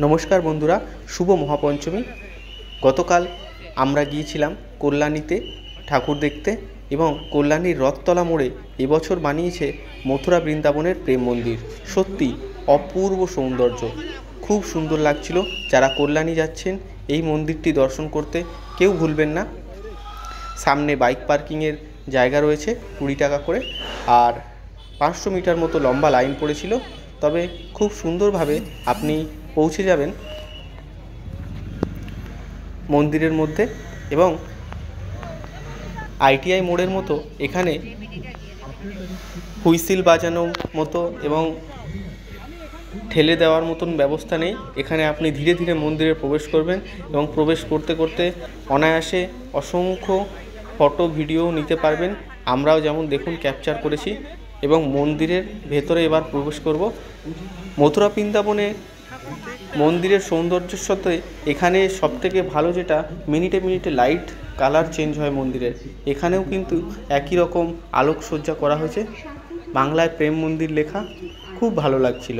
নমস্কার বন্ধুরা, শুভ মহাপঞ্চমী। গতকাল আমরা গিয়েছিলাম কল্যাণীতে ঠাকুর দেখতে এবং কল্যাণীর রথতলা মোড়ে এবছর বানিয়েছে মথুরা বৃন্দাবনের প্রেম মন্দির। সত্যি অপূর্ব সৌন্দর্য, খুব সুন্দর লাগছিল। যারা কল্যাণী যাচ্ছেন এই মন্দিরটি দর্শন করতে কেউ ভুলবেন না। সামনে বাইক পার্কিংয়ের জায়গা রয়েছে 20 টাকা করে, আর 500 মিটার মতো লম্বা লাইন পড়েছিল। তবে খুব সুন্দরভাবে আপনি পৌঁছে যাবেন মন্দিরের মধ্যে। এবং ITI মোড়ের মতো এখানে হুইসেল বাজানোর মতো এবং ঠেলে দেওয়ার মতন ব্যবস্থা নেই। এখানে আপনি ধীরে ধীরে মন্দিরে প্রবেশ করবেন এবং প্রবেশ করতে করতে অনায়াসে অসংখ্য ফটো ভিডিও নিতে পারবেন। আমরাও যেমন দেখুন ক্যাপচার করেছি। এবং মন্দিরের ভেতরে এবার প্রবেশ করব। মথুরা বৃন্দাবনে মন্দিরের সৌন্দর্যের সাথে এখানে সবথেকে ভালো যেটা, মিনিটে মিনিটে লাইট কালার চেঞ্জ হয় মন্দিরের। এখানেও কিন্তু একই রকম আলোকসজ্জা করা হয়েছে, বাংলায় প্রেম মন্দির লেখা। খুব ভালো লাগছিল।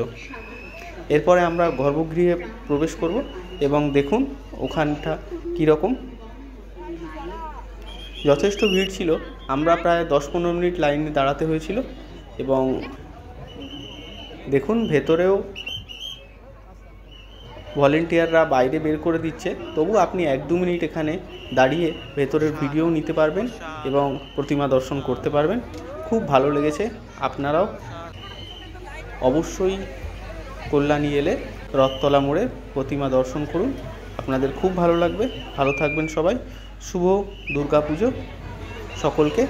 এরপরে আমরা গর্ভগৃহে প্রবেশ করব এবং দেখুন ওখানটা কীরকম। যথেষ্ট ভিড় ছিল, আমরা প্রায় 10-15 মিনিট লাইনে দাঁড়াতে হয়েছিল। এবং দেখুন ভেতরেও ভলেন্টিয়াররা বাইরে বের করে দিচ্ছে, তবু আপনি 1-2 মিনিট এখানে দাঁড়িয়ে ভেতরের ভিডিও নিতে পারবেন এবং প্রতিমা দর্শন করতে পারবেন। খুব ভালো লেগেছে। আপনারাও অবশ্যই কল্যাণী এলে রথতলা মোড়ে প্রতিমা দর্শন করুন, আপনাদের খুব ভালো লাগবে। ভালো থাকবেন সবাই। শুভ দুর্গা পুজো সকলকে।